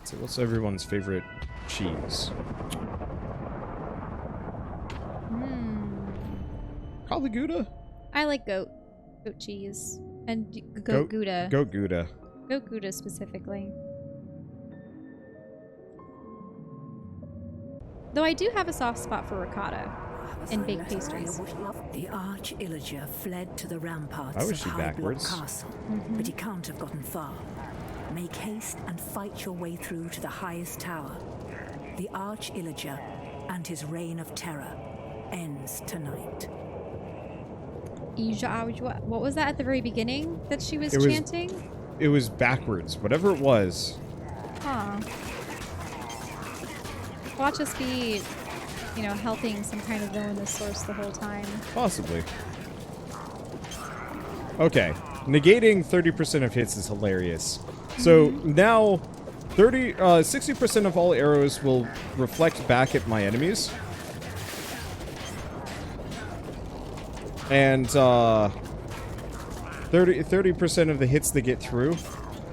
So what's everyone's favorite cheese? Probably Gouda? I like goat cheese. And goat Gouda. Goat Gouda. Goat Gouda specifically. Though I do have a soft spot for ricotta and baked pastries. The Arch-Illager fled to the ramparts Why was of she High Block backwards? Castle, but he can't have gotten far. Make haste and fight your way through to the highest tower. The Arch-Illager and his reign of terror ends tonight. What was that at the very beginning that she was chanting? It was backwards. Whatever it was. Huh. Watch us be, you know, helping some kind of villainous source the whole time. Possibly. Okay. Negating 30% of hits is hilarious. So now 60% of all arrows will reflect back at my enemies. And 30% of the hits that get through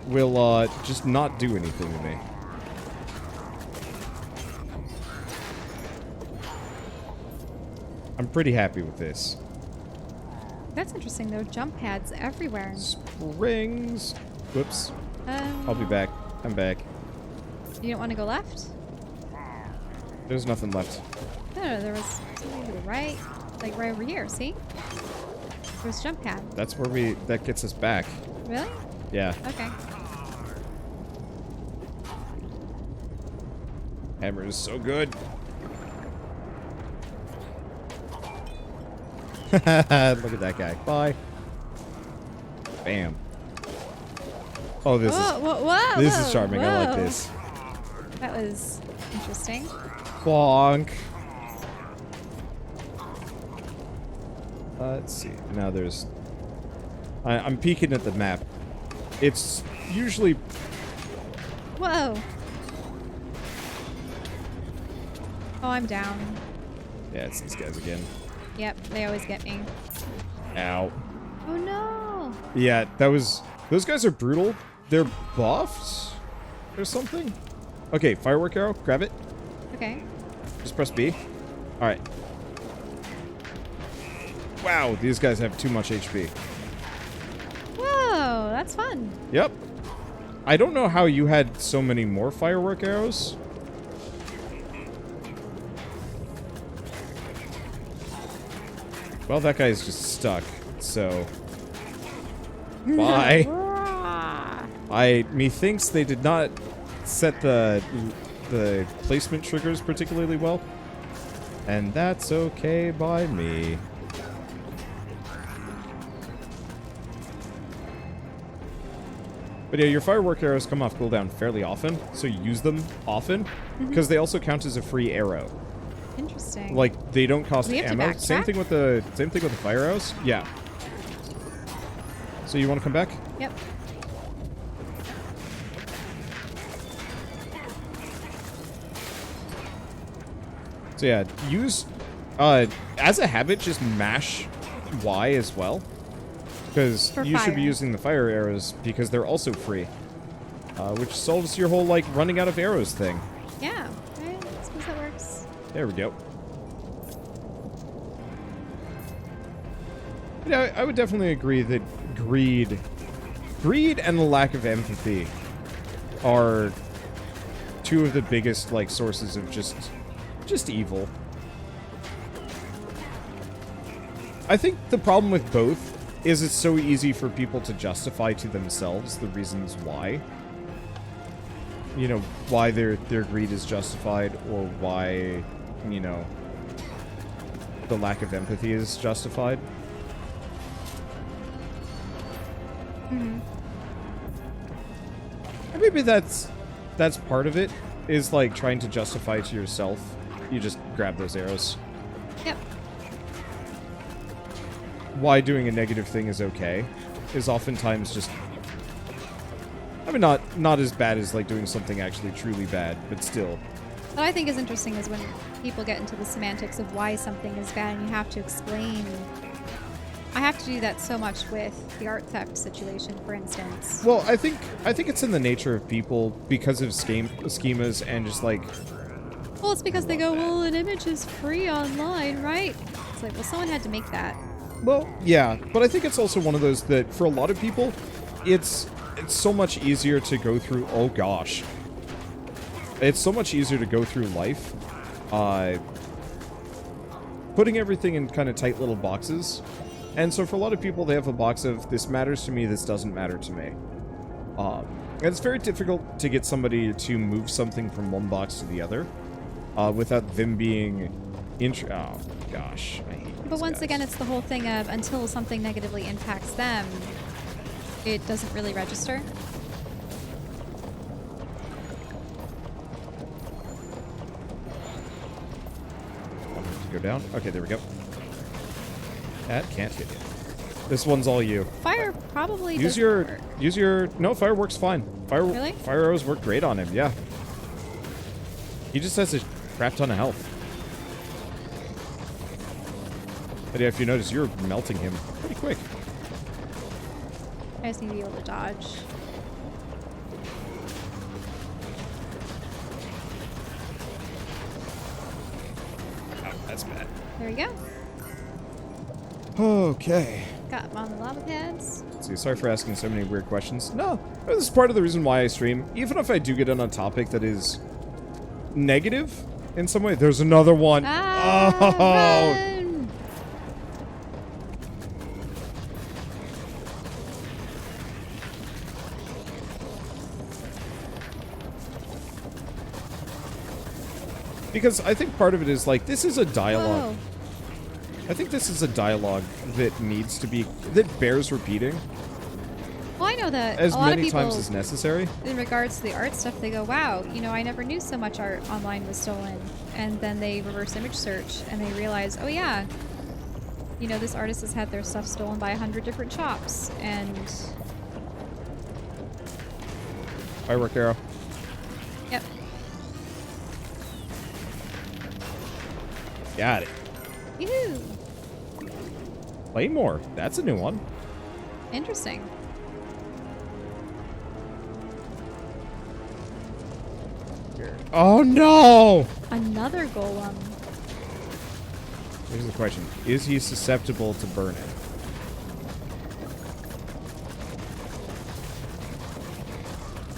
will just not do anything to me. I'm pretty happy with this. That's interesting though. Jump pads everywhere. Springs. Whoops. I'll be back. I'm back. You don't want to go left? There's nothing left. No, there was something to the right. Like right over here, see? There's a jump pad. That's where that gets us back. Really? Yeah. Okay. Hammer is so good. Look at that guy. Bye. Bam. Oh, this is charming. I like this. That was interesting. Bonk. Let's see. Now there's... I'm peeking at the map. It's usually... Whoa. Oh, I'm down. Yeah, it's these guys again. Yep, they always get me. Ow. Oh no. Yeah, those guys are brutal. They're buffed or something. Okay, firework arrow. Grab it. Okay. Just press B. Alright. Wow, these guys have too much HP. Whoa, that's fun. Yep. I don't know how you had so many more firework arrows. Well, that guy's just stuck, so... Bye. Methinks they did not set the placement triggers particularly well. And that's okay by me. But yeah, your firework arrows come off cooldown fairly often, so you use them often, because they also count as a free arrow. Interesting. Like, they don't cost ammo. Backtrack? Same thing with the fire arrows. Yeah. So you want to come back? Yep. So yeah, use as a habit, just mash Y as well, because you should be using the fire arrows because they're also free, which solves your whole like running out of arrows thing. Yeah, I suppose that works. There we go. Yeah, I would definitely agree that greed and the lack of empathy are two of the biggest like sources of just evil. I think the problem with both is it's so easy for people to justify to themselves the reasons why. You know, why their greed is justified, or why, you know, the lack of empathy is justified. Mm-hmm. And maybe that's part of it, is like trying to justify to yourself. You just grab those arrows. Yep. Why doing a negative thing is okay is oftentimes just... I mean, not as bad as like doing something actually truly bad, but still. What I think is interesting is when people get into the semantics of why something is bad and you have to explain I have to do that so much with the art theft situation, for instance. Well, I think it's in the nature of people because of schemas and just like. Well, it's because they go, well, an image is free online, right? It's like, well, someone had to make that. Well, yeah, but I think it's also one of those that for a lot of people, it's so much easier to go through. Oh gosh, it's so much easier to go through life, putting everything in kind of tight little boxes. And so for a lot of people, they have a box of this matters to me, this doesn't matter to me. And it's very difficult to get somebody to move something from one box to the other without them being oh gosh, I hate But these once guys. again, it's the whole thing of until something negatively impacts them, it doesn't really register. Go down. Okay, there we go. That can't hit you. This one's all you. Fire probably Use doesn't your work. no, fire works fine. Really? Fire arrows work great on him, yeah. He just has a crap ton of health. But yeah, if you notice, you're melting him pretty quick. I just need to be able to dodge. Oh, that's bad. There we go. Okay. Got him on the lava pads. Let's see, sorry for asking so many weird questions. No, this is part of the reason why I stream. Even if I do get on a topic that is negative in some way. There's another one. Ah, Oh! run! Because I think part of it is like, this is a dialogue. Whoa. I think this is a dialogue that needs to be, that bears repeating Well, I know that as a lot of many people, times as necessary. in regards to the art stuff, they go, wow, you know, I never knew so much art online was stolen. And then they reverse image search and they realize, oh yeah, you know, this artist has had their stuff stolen by 100 different shops. And Firework arrow. yep. Got it. Yoo-hoo. Claymore. That's a new one. Interesting. Oh no! Another golem. Here's the question. Is he susceptible to burning?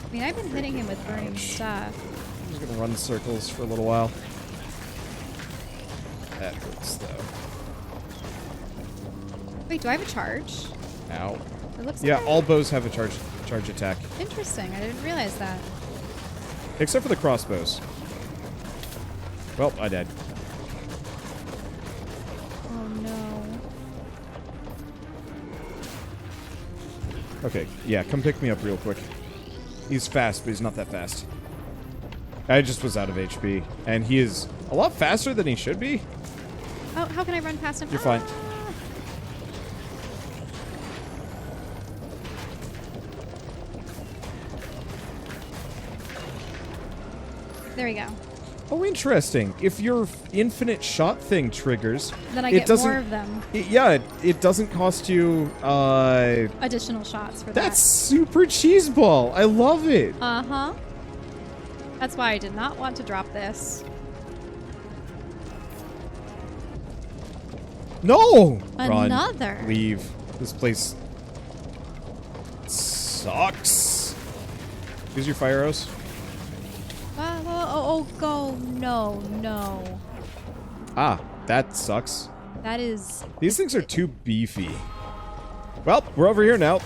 I mean, I've been hitting him with burning stuff. I'm just gonna run circles for a little while. That hurts though. Wait, do I have a charge? Ow. It looks Yeah, like all bows have a charge attack. Interesting. I didn't realize that. Except for the crossbows. Well, I died. Oh no. Okay, yeah, come pick me up real quick. He's fast, but he's not that fast. I just was out of HP, and he is a lot faster than he should be. Oh, how can I run past him? You're fine. There we go. Oh, interesting. If your infinite shot thing triggers, Then I it get doesn't. more of them. It doesn't cost you. Additional shots for That's super cheeseball. I love it. that. Uh-huh. That's why I did not want to drop this. No. Another. Run. Leave. This place sucks. Use your fire arrows. Oh, go. No, no. Ah, that sucks. That is... These things are too beefy. Well, we're over here now.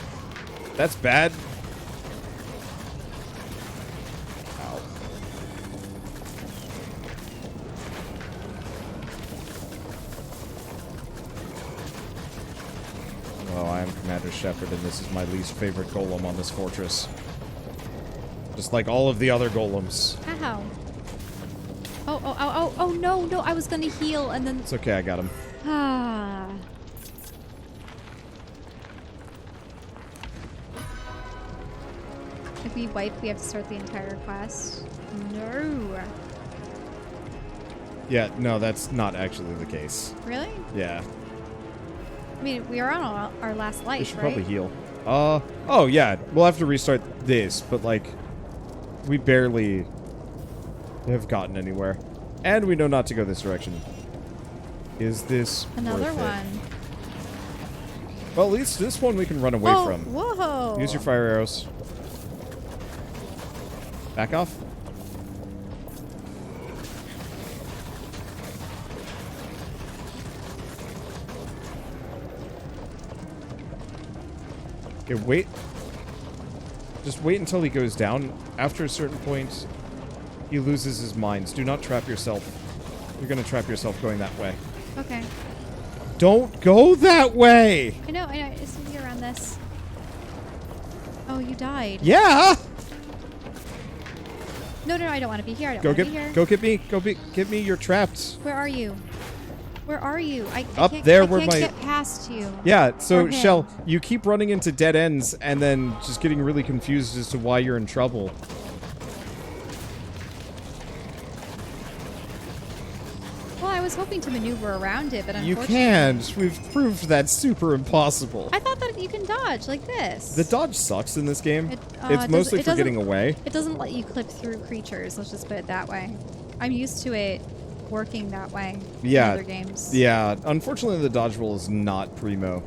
That's bad. Ow. Well, I am Commander Shepard, and this is my least favorite golem on this fortress. Just like all of the other golems. Ow. Oh, no, I was gonna heal and then... It's okay, I got him. Ah. If we wipe, we have to start the entire quest. No. Yeah, no, that's not actually the case. Really? Yeah. I mean, we are on our last We life, should right? probably heal. Oh yeah, we'll have to restart this, but like, we barely have gotten anywhere. And we know not to go this direction. Is this Another worth it? one. Well, at least this one we can run away Oh, from. whoa! Use your fire arrows. Back off. Okay, wait. Just wait until he goes down. After a certain point, he loses his minds. Do not trap yourself. You're gonna trap yourself going that way. Okay. Don't go that way! I know. It's easier around this. Oh, you died. Yeah! No, I don't want to be here. I don't want to be here. Go get me, you're trapped. Where are you? Where are you? I Up can't, there I where can't my- get past you. Yeah, so Or him. Shell, you keep running into dead ends and then just getting really confused as to why you're in trouble. Well, I was hoping to maneuver around it, but You unfortunately... can't. We've proved that's super impossible. I thought that you can dodge like this. The dodge sucks in this game. It, It's mostly for getting away. It doesn't let you clip through creatures, let's just put it that way. I'm used to it working that way Yeah. in other games. Yeah, unfortunately the dodge roll is not primo.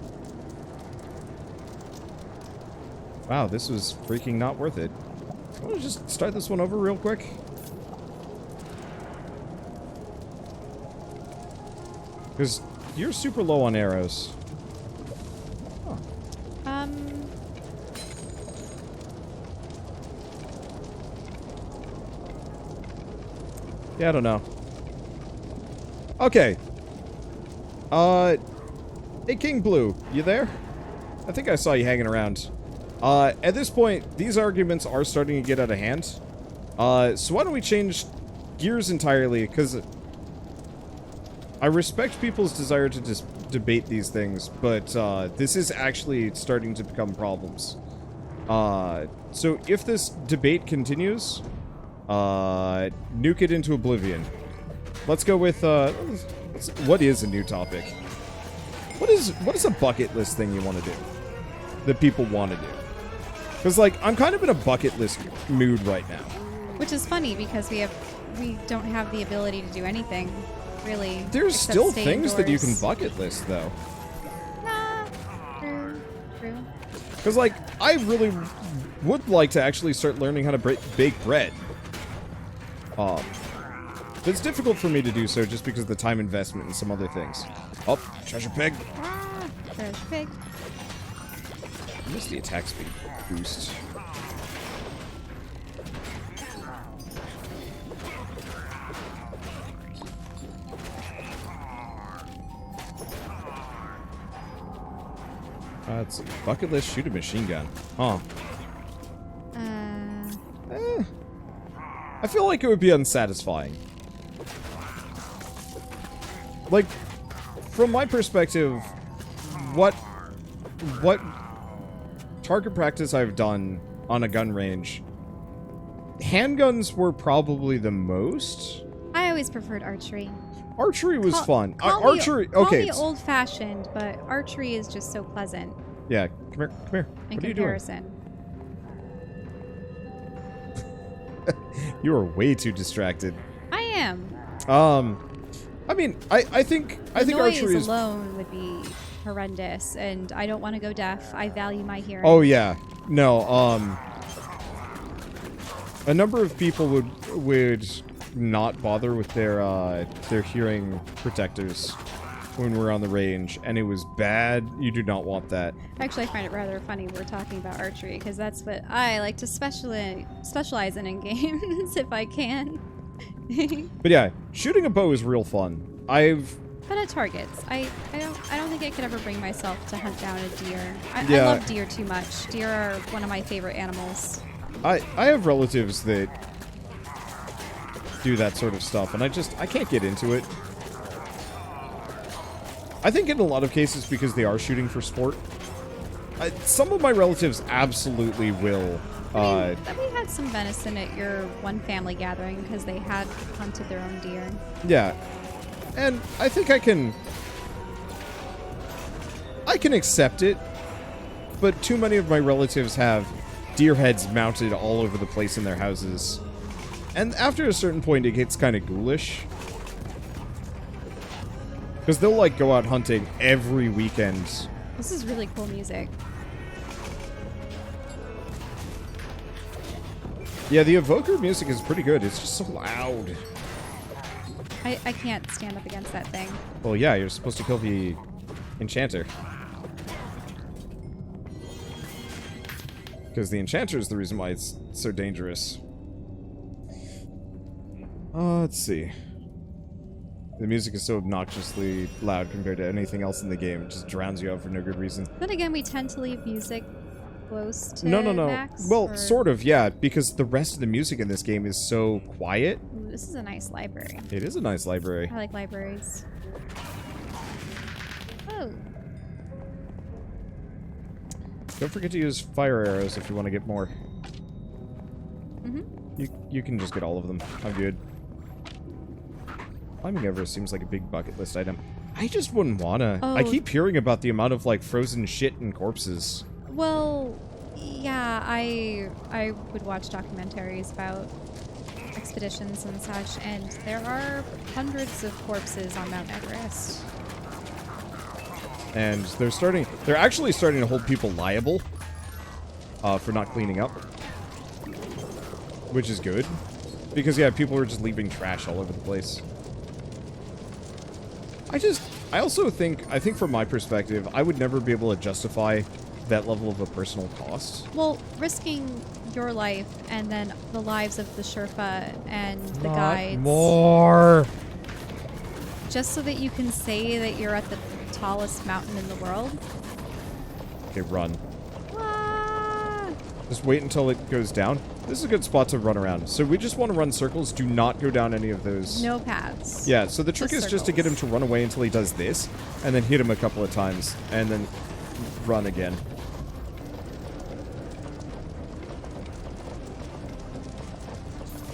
Wow, this was freaking not worth it. I want to just start this one over real quick. Because you're super low on arrows. Yeah, I don't know. Okay. Hey, King Blue, you there? I think I saw you hanging around. At this point, these arguments are starting to get out of hand. So why don't we change gears entirely? Because I respect people's desire to just debate these things, but this is actually starting to become problems. So if this debate continues, nuke it into oblivion. Let's go with, what is a new topic? What is a bucket list thing you want to do? That people want to do? Because, like, I'm kind of in a bucket list mood right now. Which is funny because we don't have the ability to do anything, really. There's except still stay things that you can indoors. bucket list, though. Nah, true. Because, like, I really would like to actually start learning how to bake bread. It's difficult for me to do so just because of the time investment and some other things. Oh, treasure pig. Treasure pig. I missed the attack speed boost. Let's see. Bucket list, shoot a machine gun. Huh. I feel like it would be unsatisfying. Like, from my perspective, what target practice I've done on a gun range, handguns were probably the most. I always preferred archery. Archery was fun. Call Archery, me okay. old-fashioned, but archery is just so pleasant Yeah, come here. in What are you doing? comparison. You are way too distracted. I am. I mean, I think Noise archery is. alone would be horrendous, and I don't want to go deaf. I value my hearing. Oh yeah, no. A number of people would not bother with their hearing protectors when we're on the range, and it was bad. You do not want that. Actually, I find it rather funny we're talking about archery, because that's what I like to specialize in games, if I can. But yeah, shooting a bow is real fun. But at targets, I don't think I could ever bring myself to hunt down a deer. I love deer too much. Deer are one of my favorite animals. I have relatives that do that sort of stuff, and I can't get into it. I think in a lot of cases because they are shooting for sport. Some of my relatives absolutely will. I mean, we had some venison at your one family gathering because they had hunted their own deer. Yeah. And I think I can... I can accept it, but too many of my relatives have deer heads mounted all over the place in their houses. And after a certain point, it gets kind of ghoulish. Because they'll, like, go out hunting every weekend. This is really cool music. Yeah, the evoker music is pretty good. It's just so loud. I can't stand up against that thing. Well, yeah, you're supposed to kill the enchanter. Because the enchanter is the reason why it's so dangerous. Let's see. The music is so obnoxiously loud compared to anything else in the game. It just drowns you out for no good reason. Then again, we tend to leave music close to No. max, Well, or... sort of, yeah, because the rest of the music in this game is so quiet. Ooh, this is a nice library. It is a nice library. I like libraries. Oh. Don't forget to use fire arrows if you want to get more. Mm-hmm. You can just get all of them. I'm good. Climbing Everest seems like a big bucket list item. I just wouldn't wanna. Oh. I keep hearing about the amount of, like, frozen shit and corpses. Well, yeah, I would watch documentaries about expeditions and such, and there are hundreds of corpses on Mount Everest. And they're actually starting to hold people liable for not cleaning up. Which is good. Because, yeah, people are just leaving trash all over the place. I also think from my perspective, I would never be able to justify that level of a personal cost. Well, risking your life and then the lives of the Sherpa and the Not guides. more. Just so that you can say that you're at the tallest mountain in the world. Okay, run. Ah! Just wait until it goes down. This is a good spot to run around. So we just want to run circles. Do not go down any of those. No paths. Yeah, so the trick is just to get him circles. to run away until he does this, and then hit him a couple of times, and then run again.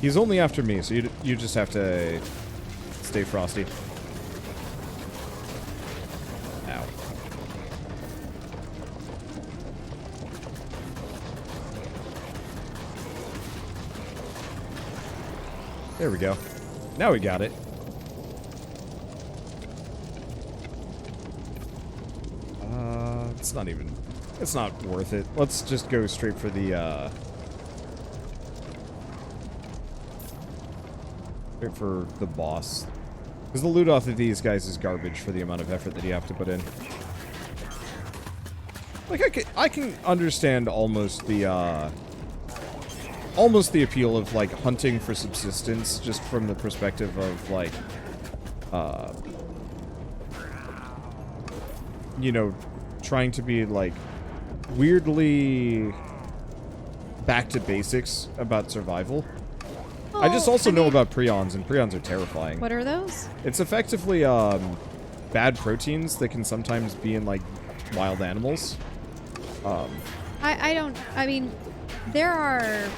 He's only after me, so you just have to stay frosty. Ow. There we go. Now we got it. It's not worth it. Let's just go straight for the, straight for the boss. Because the loot off of these guys is garbage for the amount of effort that you have to put in. Like, I can understand almost the appeal of, like, hunting for subsistence, just from the perspective of, like, you know, trying to be, like, weirdly back to basics about survival. I just also know about prions, and prions are terrifying. What are those? It's effectively, bad proteins that can sometimes be in, like, wild animals. I mean, there are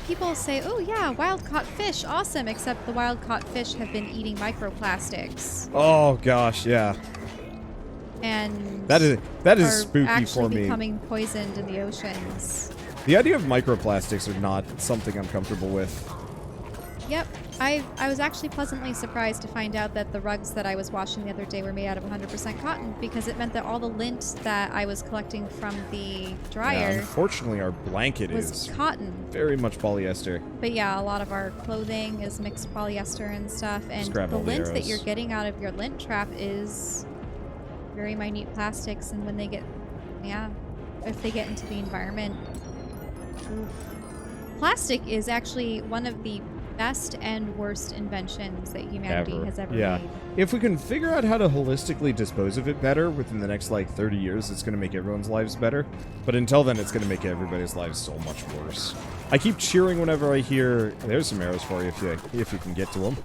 people say, oh yeah, wild caught fish, awesome, except the wild caught fish have been eating microplastics. Oh gosh, yeah. And that is are spooky for actually me. becoming poisoned in the oceans. The idea of microplastics are not something I'm comfortable with. Yep. I was actually pleasantly surprised to find out that the rugs that I was washing the other day were made out of 100% cotton, because it meant that all the lint that I was collecting from the dryer Yeah, unfortunately, our blanket was is cotton. very much polyester. But yeah, a lot of our clothing is mixed polyester and stuff, and grab the all the lint that arrows. you're getting out of your lint trap is very minute plastics, and when they get, if they get into the environment, oof. Plastic is actually one of the best and worst inventions that humanity has ever made. If we can figure out how to holistically dispose of it better within the next, like, 30 years, it's going to make everyone's lives better. But until then, it's going to make everybody's lives so much worse. I keep cheering whenever I hear... There's some arrows for you if you can get to them.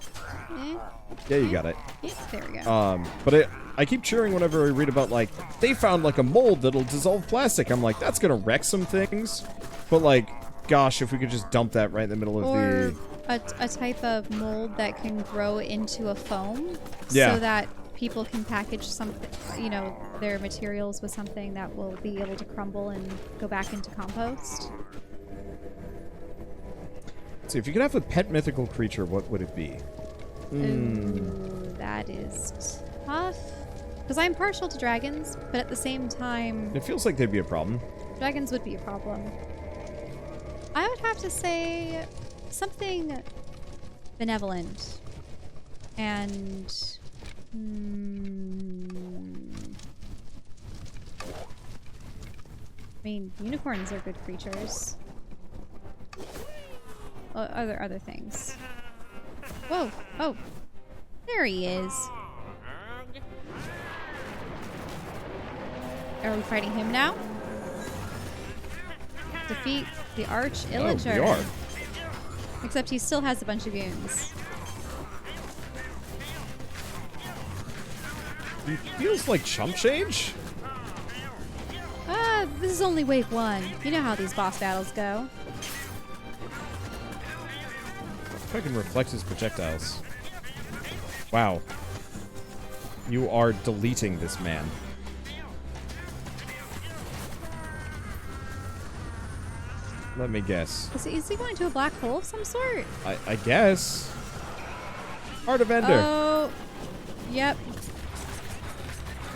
Yeah, you got it. Yeah, there we go. But I keep cheering whenever I read about, like, they found, like, a mold that'll dissolve plastic. I'm like, that's going to wreck some things. But, like, gosh, if we could just dump that right in the middle of the... a type of mold that can grow into a foam, Yeah. so that people can package something, you know, their materials with something that will be able to crumble and go back into compost. Let's see, if you could have a pet mythical creature, what would it be? Ooh, that is tough. Because I'm partial to dragons, but at the same time, It feels like they'd be a problem. dragons would be a problem. I would have to say something benevolent. And... I mean, unicorns are good creatures. Other things. Whoa! Oh! There he is! Are we fighting him now? Defeat the Arch-Illager. Oh, we are. Except he still has a bunch of wounds. It feels like chump change? This is only wave 1. You know how these boss battles go. If I can reflect his projectiles. Wow. You are deleting this man. Let me guess. Is he going to a black hole of some sort? I guess. Heart of Ender. Oh, yep.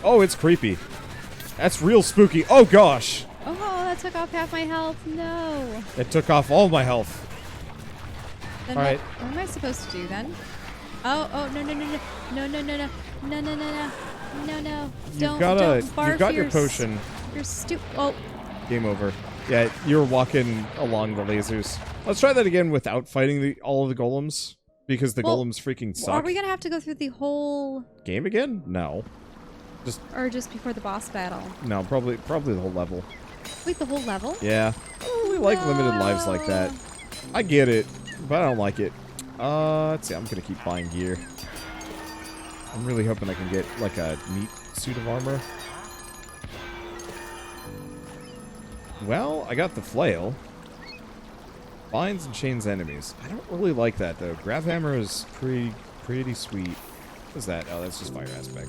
Oh, it's creepy. That's real spooky. Oh, gosh. Oh, that took off half my health. No. It took off all my health. Then All right. What am I supposed to do then? Oh, no. No. Don't barf You've got your potion. You're stupid. Oh. Game over. Yeah, you're walking along the lasers. Let's try that again without fighting all of the golems. Because the golems freaking suck. Are we going to have to go through the whole... Game again? No. Or just before the boss battle? No, probably the whole level. Wait, the whole level? Yeah. I don't really like limited lives like that. I get it, but I don't like it. Let's see, I'm gonna keep buying gear. I'm really hoping I can get, like, a neat suit of armor. Well, I got the flail. Binds and chains enemies. I don't really like that, though. Grav hammer is pretty sweet. What's that? Oh, that's just fire aspect.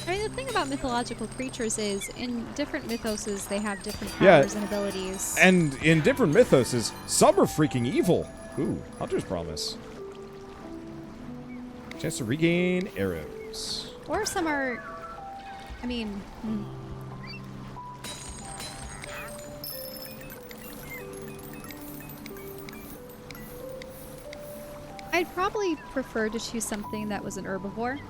I mean, the thing about mythological creatures is, in different mythoses, they have different powers and abilities. And in different mythoses, some are freaking evil. Ooh, Hunter's Promise. Chance to regain arrows. Or some are... I mean... I'd probably prefer to choose something that was an herbivore.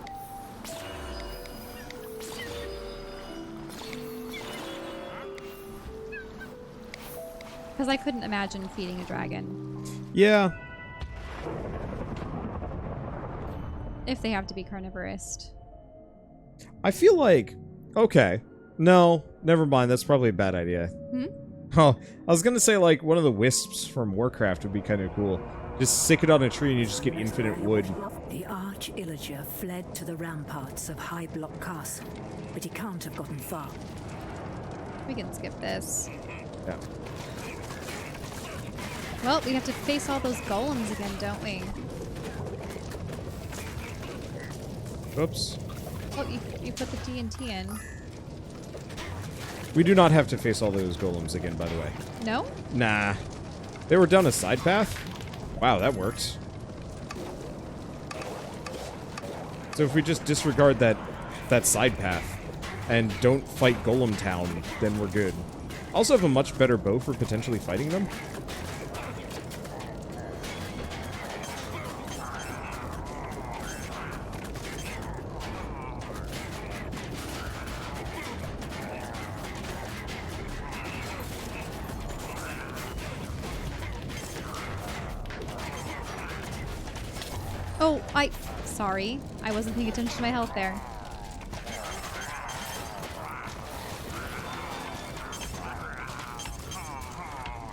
Because I couldn't imagine feeding a dragon. Yeah. If they have to be carnivorous. I feel like... Okay. No, never mind. That's probably a bad idea. Oh, I was gonna say, like, one of the wisps from Warcraft would be kind of cool. Just stick it on a tree and you just get infinite wood. The Arch-Illager fled to the ramparts of High Block Castle, but he can't have gotten far. We can skip this. Yeah. Well, we have to face all those golems again, don't we? Oops. Oh, you put the TNT in. We do not have to face all those golems again, by the way. No? Nah. They were down a side path? Wow, that works. So if we just disregard that side path and don't fight Golem Town, then we're good. Also have a much better bow for potentially fighting them. Oh, sorry. I wasn't paying attention to my health there.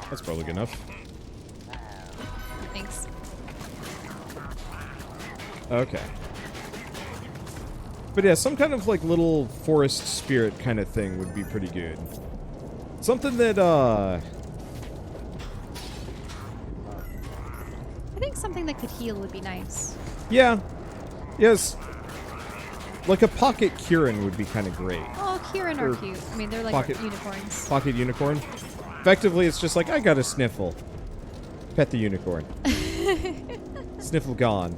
That's probably good enough. Thanks. Okay. But yeah, some kind of like little forest spirit kind of thing would be pretty good. Something that, I think something that could heal would be nice. yeah. Yes. Like a pocket Kieran would be kind of great. Oh, Kieran are Or cute. I mean, they're like pocket- unicorns. Pocket unicorn. Effectively, it's just like, I got a sniffle. Pet the unicorn. Sniffle gone.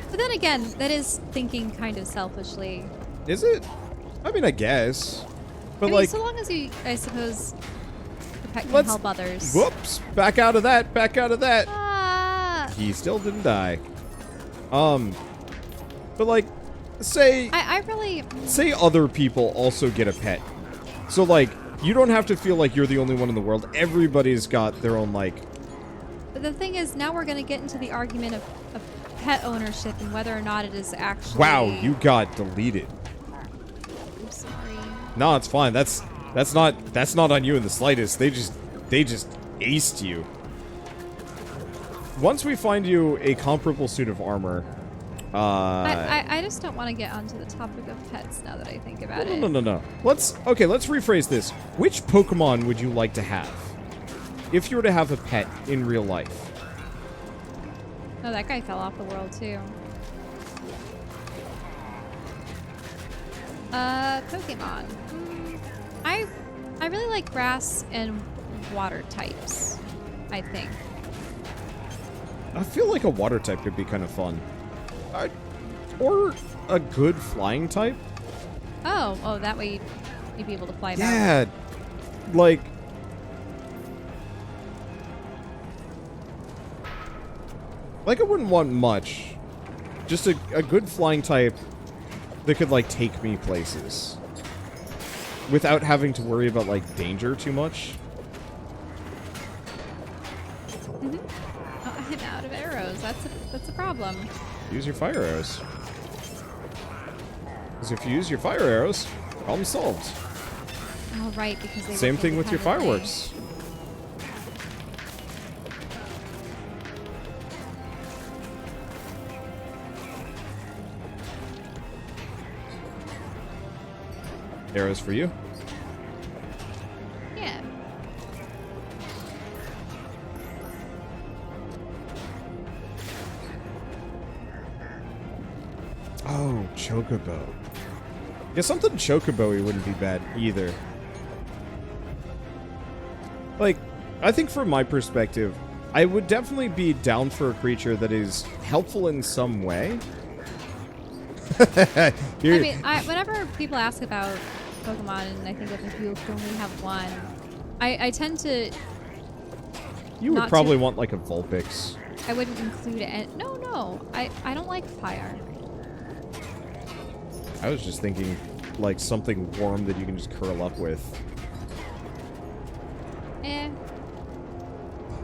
But then again, that is thinking kind of selfishly. Is it? I mean, I guess. But I mean, like, so long as you, I suppose, the pet can let's- help others. whoops, back out of that, back out of that. Ah, He still didn't die. But like, say I really, other people also get a pet. So like, you don't have to feel like you're the only one in the world. Everybody's got their own like. but the thing is, now we're going to get into the argument of pet ownership and whether or not it is actually. Wow, you got deleted. I'm sorry. No, it's fine. That's not on you in the slightest. They just aced you. Once we find you a comparable suit of armor, I just don't want to get onto the topic of pets now that I think about it. no. Let's rephrase this. Which Pokemon would you like to have if you were to have a pet in real life? Oh, that guy fell off the world too. Pokemon. I really like grass and water types, I think. I feel like a water type could be kind of fun. Or a good flying type. Oh, that way you'd be able to fly back. Yeah, like. Like I wouldn't want much. Just a good flying type that could like take me places. Without having to worry about like danger too much. Oh, I'm out of arrows. That's a problem. Use your fire arrows. Because if you use your fire arrows, problem solved. Oh, right, because they Same work thing with your independently. fireworks. Arrows for you. Yeah. Oh, Chocobo. Yeah, something Chocobo-y wouldn't be bad either. Like, I think from my perspective, I would definitely be down for a creature that is helpful in some way. Here, I mean, whenever people ask about Pokemon, and I think of if you only have one, I tend to. you would not probably to- want like a Vulpix. I wouldn't include it. No. I don't like fire. I was just thinking like something warm that you can just curl up with.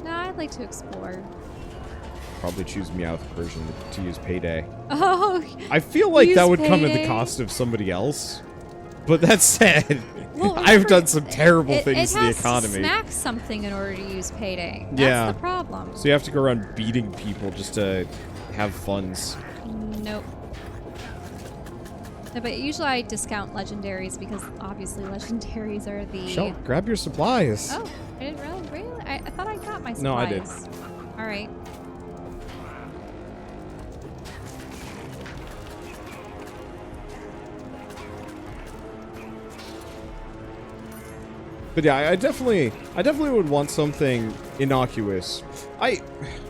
No, I'd like to explore. Probably choose Meowth version to use Payday. Oh. I feel like Use that would come at the Payday? cost of somebody else. But that said, Well, I've remember, done some terrible it things to the has economy. To smack something in order to use Payday. That's Yeah. the problem. So you have to go around beating people just to have funds. Nope. No, but usually I discount legendaries because obviously legendaries are the. Shell, grab your supplies. Oh, I didn't really. I thought I got my supplies. No, I did. All right. But yeah, I definitely would want something innocuous. I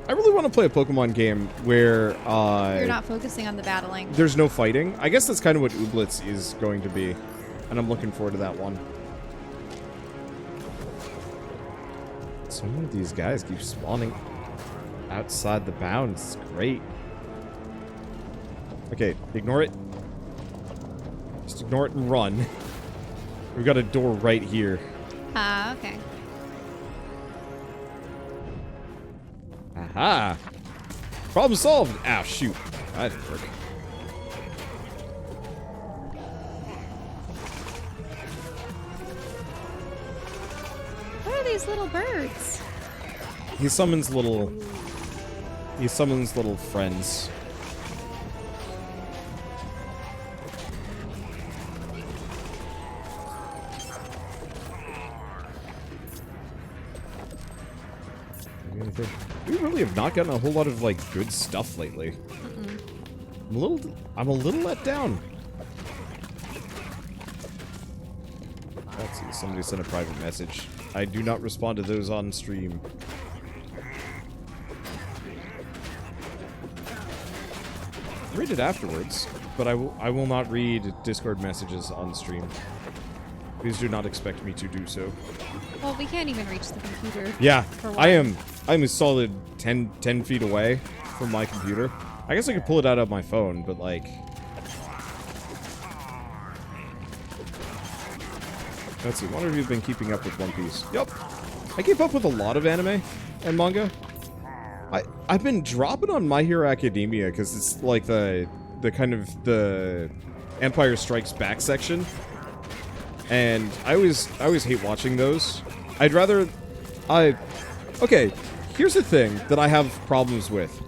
really want to play a Pokemon game where You're not focusing on the battling. there's no fighting. I guess that's kind of what Ooblets is going to be, and I'm looking forward to that one. So many of these guys keep spawning outside the bounds. It's great. Okay, ignore it. Just ignore it and run. We've got a door right here. Ah, okay. Aha! Problem solved! Ah, shoot. That didn't work. What are these little birds? He summons little friends. anything? We really have not gotten a whole lot of, like, good stuff lately. I'm a little let down. Let's see, somebody sent a private message. I do not respond to those on stream. Read it afterwards, but I will not read Discord messages on stream. Please do not expect me to do so. Well, we can't even reach the computer. Yeah, for I'm a solid 10 feet away from my computer. I guess I could pull it out of my phone, but like... Let's see, what have you been keeping up with One Piece? Yup. I keep up with a lot of anime and manga. I've been dropping on My Hero Academia because it's like the kind of the Empire Strikes Back section. And I always hate watching those. I'd rather... Okay, here's the thing that I have problems with.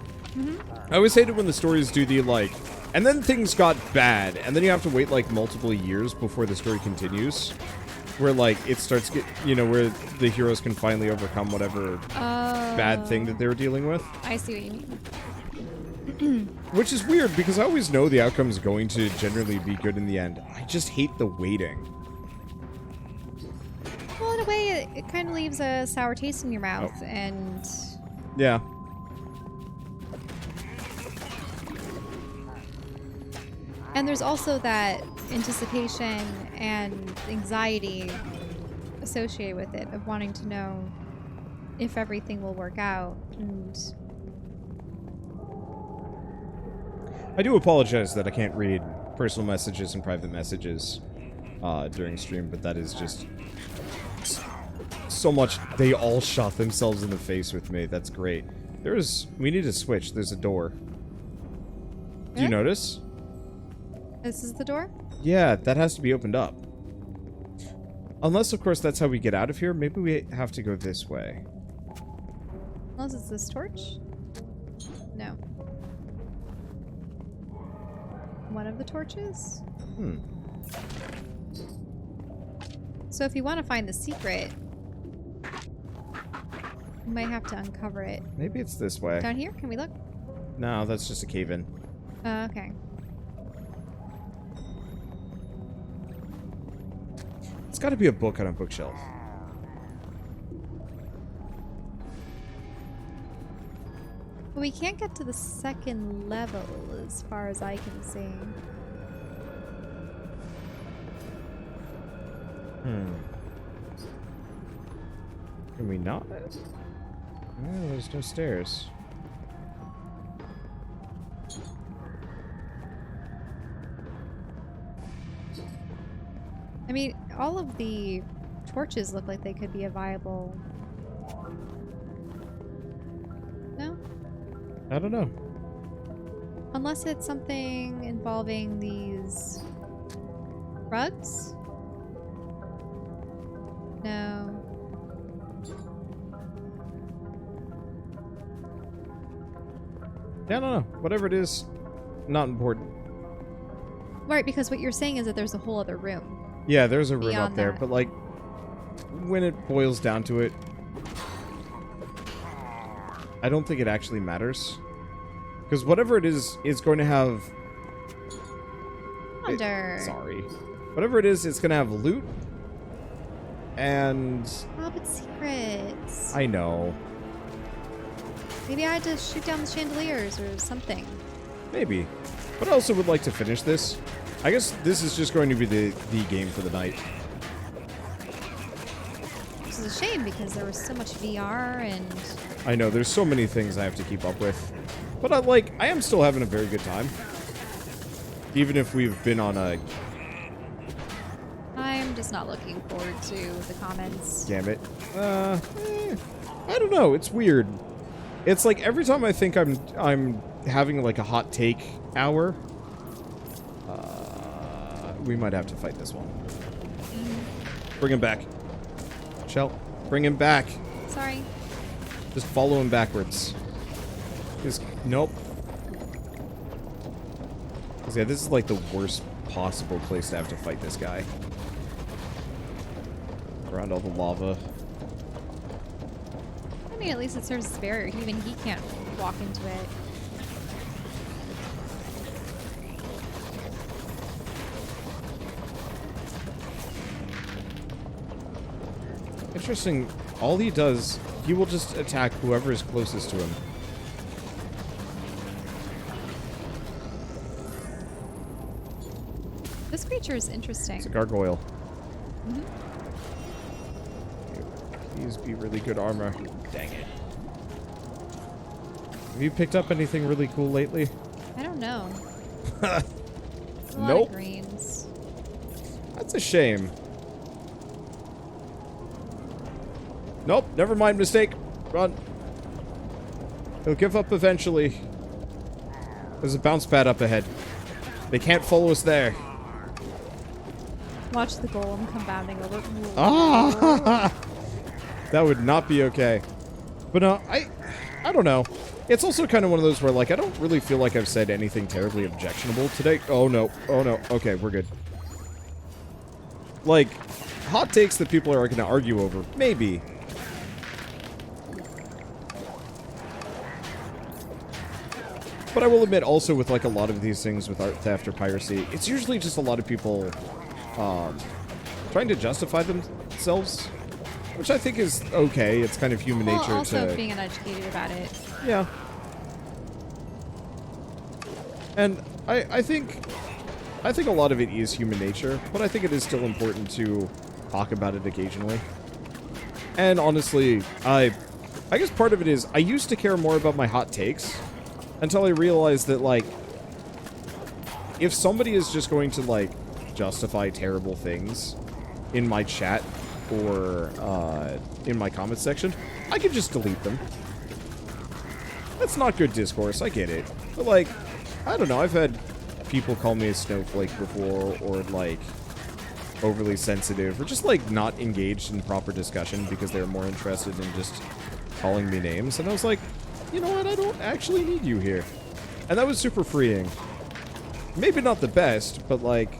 I always hate it when the stories do the, like... And then things got bad, and then you have to wait, like, multiple years before the story continues. Where, like, it starts where the heroes can finally overcome whatever bad thing that they were dealing with. I see what you mean. Which is weird, because I always know the outcome is going to generally be good in the end. I just hate the waiting. Well, in a way, it kind of leaves a sour taste in your mouth, and... Yeah. And there's also that anticipation and anxiety associated with it, of wanting to know if everything will work out, and... I do apologize that I can't read personal messages and private messages during stream, but that is just so much. They all shot themselves in the face with me. That's great. We need to switch. There's a door. Do you notice? This is the door? Yeah, that has to be opened up. Unless, of course, that's how we get out of here. Maybe we have to go this way. Unless it's this torch? No. One of the torches? So if you want to find the secret, you might have to uncover it. Maybe it's this way. Down here? Can we look? No, that's just a cave-in. Okay. It's got to be a book on a bookshelf. Well, we can't get to the second level as far as I can see. Can we not? Oh, there's no stairs. I mean, all of the torches look like they could be a viable... No? I don't know. Unless it's something involving these rugs? No. Yeah, I don't know. Whatever it is, not important. Right, because what you're saying is that there's a whole other room. Yeah, there's a room Beyond up there, that. but like, when it boils down to it, I don't think it actually matters. Because whatever it is going to have... Wonder. Sorry. Whatever it is, it's going to have loot. And... Oh, but secrets. I know. Maybe I had to shoot down the chandeliers or something. Maybe. But I also would like to finish this. I guess this is just going to be the game for the night. Which is a shame because there was so much VR and... I know, there's so many things I have to keep up with. But I am still having a very good time. Even if we've been on a... I'm just not looking forward to the comments. Damn it. I don't know, it's weird. It's like every time I think I'm having like a hot take hour, we might have to fight this one. Bring him back. Shell, bring him back. Sorry. Just follow him backwards. Nope. 'Cause, yeah, this is like the worst possible place to have to fight this guy. Around all the lava. I mean, at least it serves as a barrier. Even he can't walk into it. Interesting. All he does, he will just attack whoever is closest to him. This creature is interesting. It's a gargoyle. Mm-hmm. Please be really good armor. Dang it. Have you picked up anything really cool lately? I don't know. A lot Nope. of greens. That's a shame. Nope, never mind, mistake. Run. He'll give up eventually. There's a bounce pad up ahead. They can't follow us there. Watch the golem come bounding over. Ah! That would not be okay. But no, I don't know. It's also kind of one of those where, like, I don't really feel like I've said anything terribly objectionable today. Oh, no. Oh, no. Okay, we're good. Like, hot takes that people are going to argue over. Maybe. But I will admit also with, like, a lot of these things with art theft or piracy, it's usually just a lot of people trying to justify themselves, which I think is okay. It's kind of human nature also to... being uneducated about it. Yeah. And I think a lot of it is human nature, but I think it is still important to talk about it occasionally. And honestly, I guess part of it is I used to care more about my hot takes until I realized that, like, if somebody is just going to, like, justify terrible things in my chat or in my comment section, I can just delete them. That's not good discourse, I get it. But, like, I don't know, I've had people call me a snowflake before, or, like, overly sensitive, or just, like, not engaged in proper discussion because they're more interested in just calling me names. And I was like, you know what, I don't actually need you here. And that was super freeing. Maybe not the best, but, like,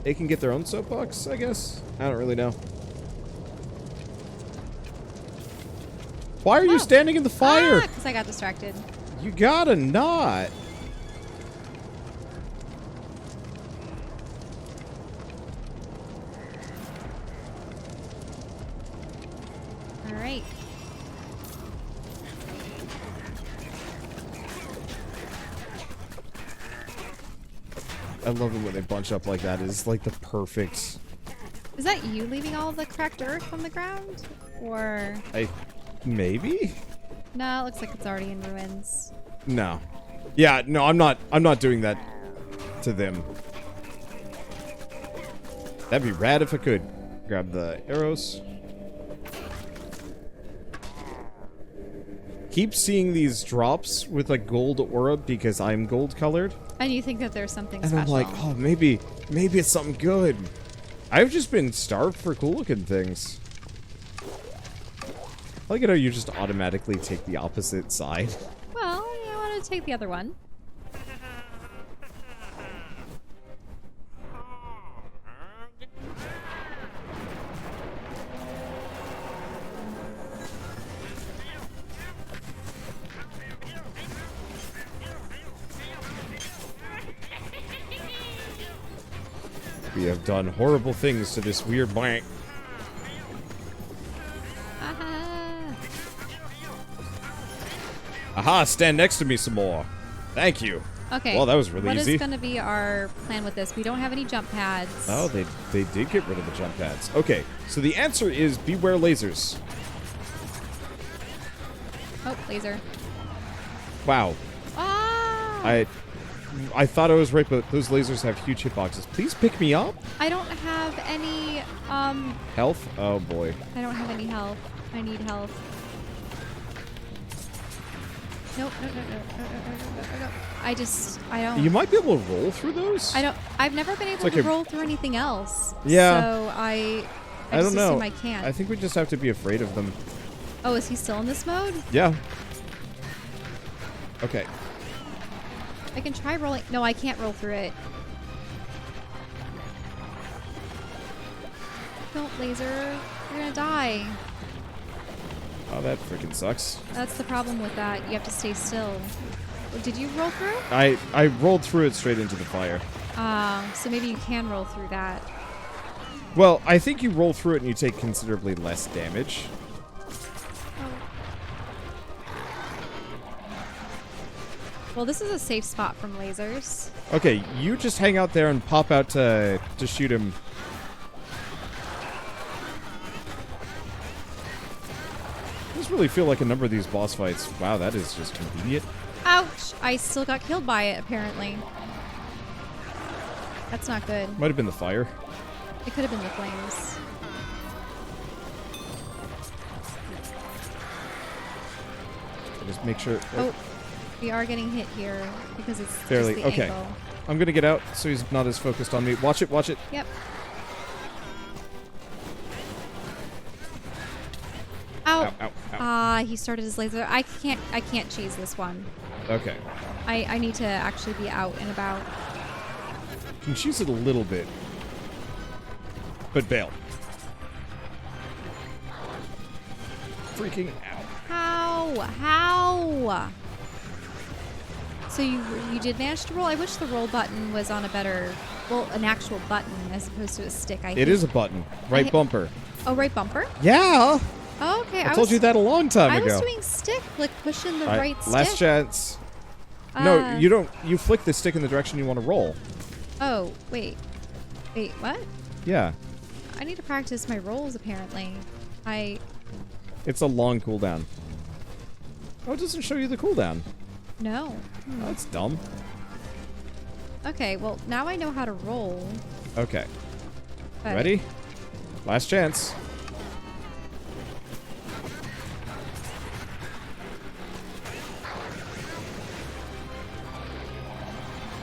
they can get their own soapbox, I guess? I don't really know. Why are you standing in the fire? Because I got distracted. You gotta not. All right. I love it when they bunch up like that. It's like the perfect... Is that you leaving all the cracked earth on the ground? Or... Maybe? No, it looks like it's already in ruins. No. Yeah, no, I'm not doing that to them. That'd be rad if I could. Grab the arrows. Keep seeing these drops with a gold aura because I'm gold colored. And you think that there's something And special. I'm like, oh, maybe it's something good. I've just been starved for cool looking things. I like it how you just automatically take the opposite side. Well, I want to take the other one. We have done horrible things to this weird blank. Aha, stand next to me some more. Thank you. Okay. Well, that was really easy. What is going to be our plan with this? We don't have any jump pads. Oh, they did get rid of the jump pads. Okay, so the answer is beware lasers. Oh, laser. Wow. Ah! I thought I was right, but those lasers have huge hitboxes. Please pick me up. I don't have any, Health? Oh, boy. I don't have any health. I need health. Nope, no. I don't. You might be able to roll through those? I've never been able like to a- roll through anything else. Yeah. So I I just don't know. assume I can't. I think we just have to be afraid of them. Oh, is he still in this mode? Yeah. Okay. I can try rolling. No, I can't roll through it. Don't laser. You're gonna die. Oh, that freaking sucks. That's the problem with that. You have to stay still. Did you roll through? I rolled through it straight into the fire. So maybe you can roll through that. Well, I think you roll through it and you take considerably less damage. Well, this is a safe spot from lasers. Okay, you just hang out there and pop out to shoot him. I just really feel like a number of these boss fights. Wow, that is just convenient. Ouch! I still got killed by it, apparently. That's not good. Might have been the fire. It could have been the flames. Just make sure. Oh, we are getting hit here because it's Fairly. just the Okay. angle. I'm gonna get out so he's not as focused on me. Watch it, watch it. Yep. Ow. Ow, ow, ow. He started his laser. I can't cheese this one. Okay. I need to actually be out and about. Can choose it a little bit. But bail. Freaking out. How? So you did manage to roll? I wish the roll button was on a better, well, an actual button as opposed to a stick. It is a button. Right bumper. Oh, right bumper? Yeah! Oh, okay. I told you that a long time ago. I was doing stick, like pushing the right stick. Last chance. No, you don't. You flick the stick in the direction you want to roll. Oh, wait. Wait, what? Yeah. I need to practice my rolls, apparently. It's a long cooldown. Oh, it doesn't show you the cooldown. No. Oh, that's dumb. Okay, well, now I know how to roll. Okay. But Ready? Last chance.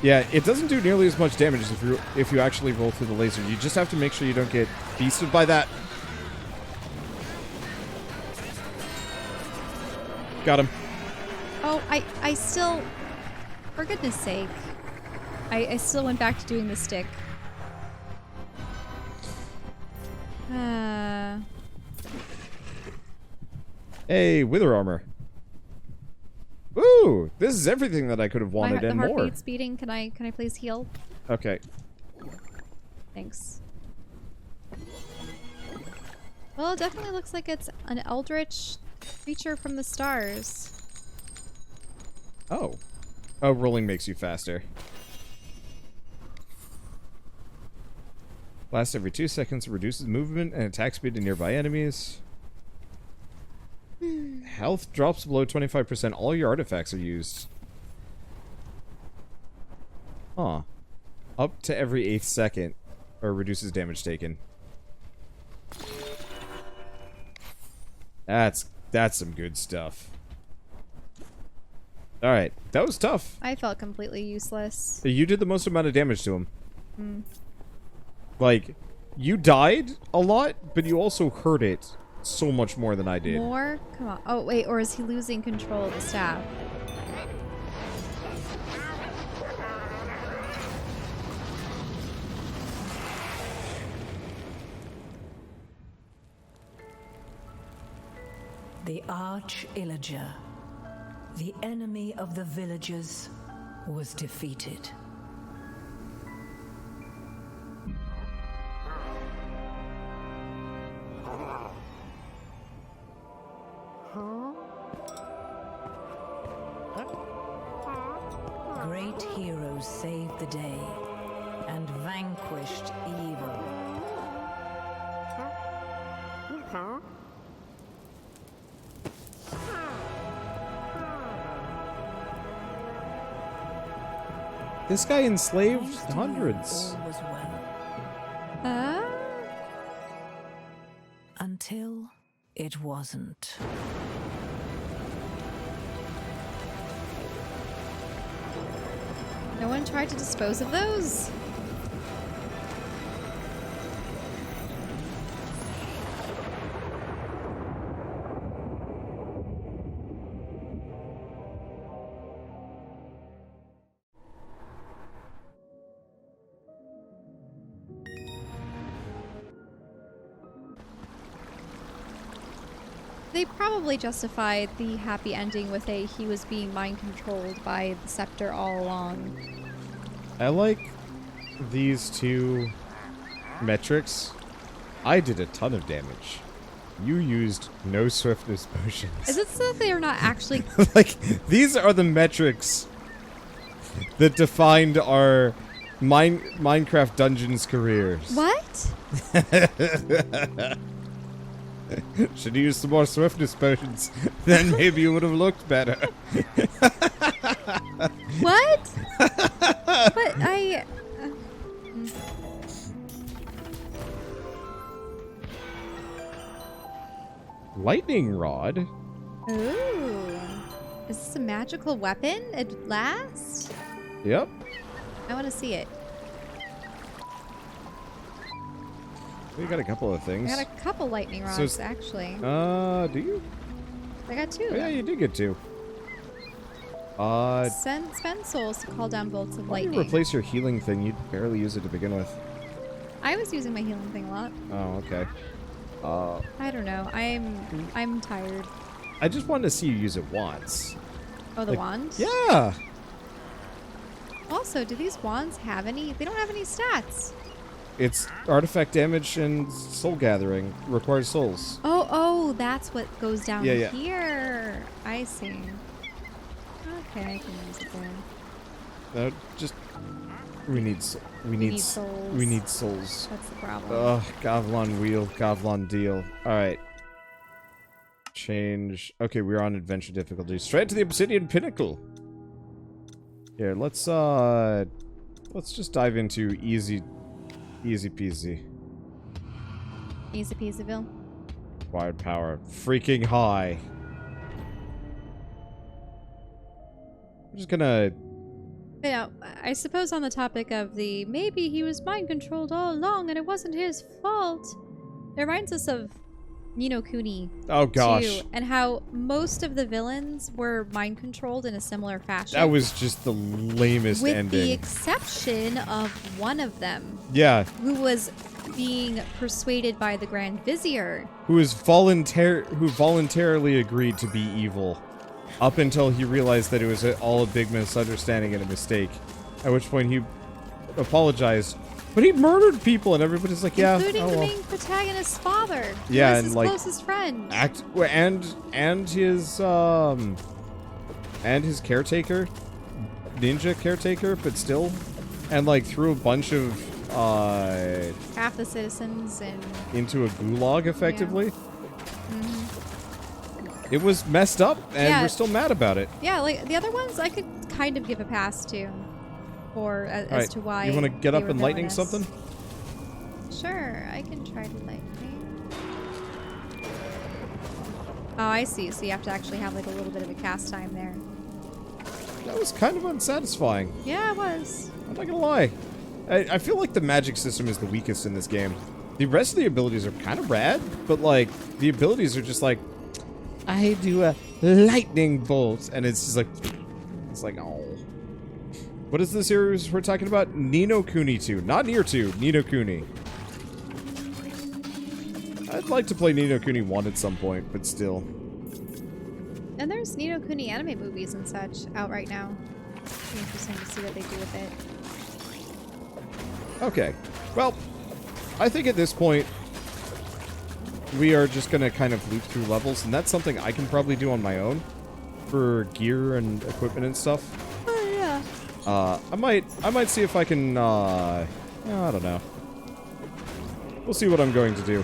Yeah, it doesn't do nearly as much damage as if you actually roll through the laser. You just have to make sure you don't get beasted by that. Got him. Oh, I still... For goodness sake. I still went back to doing the stick. Hey, wither armor. Woo! This is everything that I could have wanted the and more. heartbeat's beating. Can I please heal? Okay. Thanks. Well, it definitely looks like it's an eldritch creature from the stars. Oh. Oh, rolling makes you faster. Lasts every 2 seconds, reduces movement and attack speed to nearby enemies. Health drops below 25%. All your artifacts are used. Huh. Up to every 8th second. Or reduces damage taken. That's some good stuff. Alright, that was tough. I felt completely useless. You did the most amount of damage to him. Like, you died a lot, but you also hurt it so much more than I did. More? Come on. Oh, wait, or is he losing control of the staff? The Arch-Illager, the enemy of the villagers, was defeated. Great heroes saved the day and vanquished evil. This guy enslaved hundreds. All was well. Until it wasn't. No one tried to dispose of those? They probably justified the happy ending with he was being mind controlled by the scepter all along. I like these two metrics. I did a ton of damage. You used no swiftness potions. Is it so that they are not actually... Like, these are the metrics that defined our Minecraft Dungeons careers. What? Should have used some more swiftness potions. Then maybe you would have looked better. What? But I... Lightning rod? Ooh. Is this a magical weapon at last? Yep. I want to see it. We got a couple of things. I got a couple lightning rods, So actually. do you? I got two. Oh, yeah, you did get two. Spend souls to call down bolts of Why don't lightning. you replace your healing thing? You barely use it to begin with. I was using my healing thing a lot. Oh, okay. I don't know. I'm tired. I just wanted to see you use it once. Oh, the Like, wand? Yeah! Also, do these wands have any? They don't have any stats. It's artifact damage and soul gathering. Requires souls. Oh, that's what goes down Yeah. here. I see. Okay, I can use it there. Just... We need souls. We need souls. That's the problem. Ugh, Gavlon wheel, Gavlon deal. Alright. Change. Okay, we're on adventure difficulty. Straight to the Obsidian Pinnacle. Here, let's just dive into easy peasy. Easy peasyville. Wired power. Freaking high. I'm just gonna... You know, I suppose on the topic of the maybe he was mind controlled all along and it wasn't his fault, it reminds us of Ni no Kuni. Oh gosh. Too, and how most of the villains were mind controlled in a similar fashion. That was just the lamest with ending. the exception of one of them. Yeah. Who was being persuaded by the Grand Vizier. Who voluntarily agreed to be evil. Up until he realized that it was all a big misunderstanding and a mistake. At which point he apologized. But he murdered people, and everybody's like, yeah, including oh, the well. main protagonist's father. Who Yeah, was and his like closest friend. and his caretaker, ninja caretaker, but still, and like threw a bunch of half the citizens into a gulag effectively. Yeah. Mm-hmm. It was messed up, and Yeah. we're still mad about it. Yeah, like the other ones, I could kind of give a pass to, for as to why. You want to get they up were and lightning villainous. something? Sure, I can try to lightning. Oh, I see. So you have to actually have like a little bit of a cast time there. That was kind of unsatisfying. Yeah, it was. I'm not gonna lie. I feel like the magic system is the weakest in this game. The rest of the abilities are kind of rad, but like the abilities are just like, I do a lightning bolt, and it's just like, it's like, oh. What is the series we're talking about? Ni no Kuni 2, not Nier 2. Ni no Kuni. I'd like to play Ni no Kuni 1 at some point, but still. And there's Ni no Kuni anime movies and such out right now. It'll be interesting to see what they do with it. Okay. Well, I think at this point, we are just going to kind of loop through levels, and that's something I can probably do on my own for gear and equipment and stuff. Oh, yeah. I might see if I can, I don't know. We'll see what I'm going to do.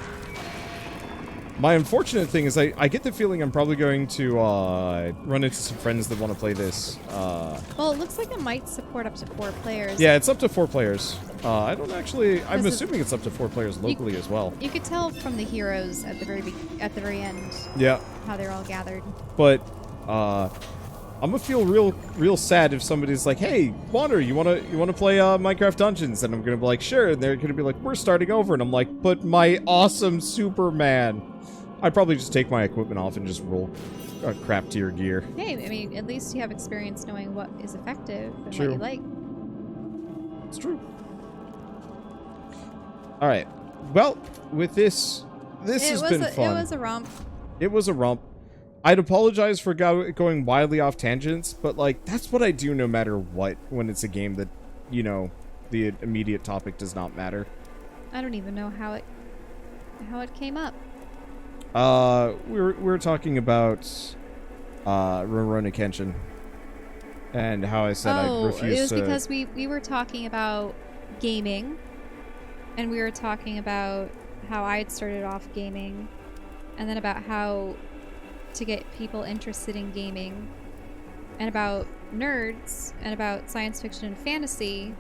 My unfortunate thing is I get the feeling I'm probably going to, run into some friends that want to play this. Well, it looks like it might support up to 4 players. Yeah, it's up to 4 players. I don't actually, I'm This is- assuming it's up to 4 players locally as well. You could tell from the heroes at the very end Yeah. how they're all gathered. But, I'm gonna feel real sad if somebody's like, hey, Wander, you wanna play, Minecraft Dungeons? And I'm gonna be like, sure, and they're gonna be like, we're starting over, and I'm like, but my awesome Superman. I'd probably just take my equipment off and just roll crap to your gear. Hey, I mean, at least you have experience knowing what is effective and True. what you like. It's true. Alright. Well, with this has been fun. It was a romp. It was a romp. I'd apologize for going wildly off tangents, but, like, that's what I do no matter what when it's a game that, you know, the immediate topic does not matter. I don't even know how it came up. We were talking about Rurouni Kenshin and how I said I refuse to... it was because we were talking about gaming, and we were talking about how I had started off gaming, and then about how to get people interested in gaming, and about nerds, and about science fiction and fantasy,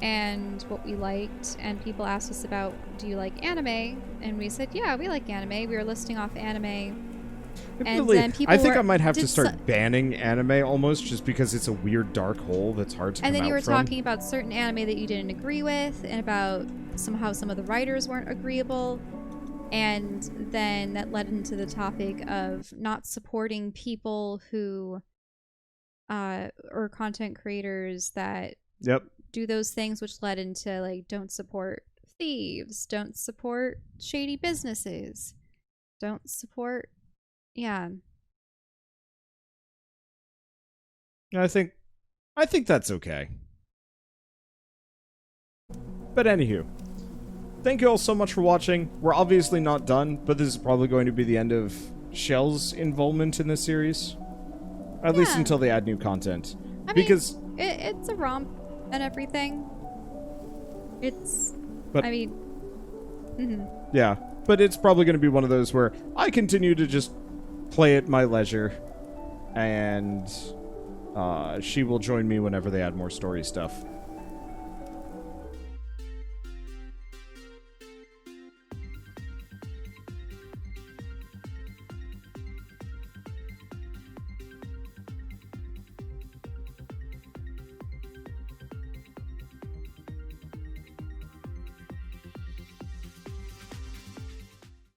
and what we liked. And people asked us about, do you like anime? And we said, yeah, we like anime. We were listing off anime. And then people I think I might have to start banning anime almost, just because it's a weird dark hole that's hard to come out from. And then you were talking about certain anime that you didn't agree with, and about somehow some of the writers weren't agreeable. And then that led into the topic of not supporting people who or content creators that do those things, which led into, like, don't support thieves, don't support shady businesses, don't support... Yeah. I think that's okay. But anywho, thank you all so much for watching. We're obviously not done, but this is probably going to be the end of Shell's involvement in this series. At least until they add new content. I mean, it's a romp and everything. Yeah, but it's probably going to be one of those where I continue to just play at my leisure, and she will join me whenever they add more story stuff.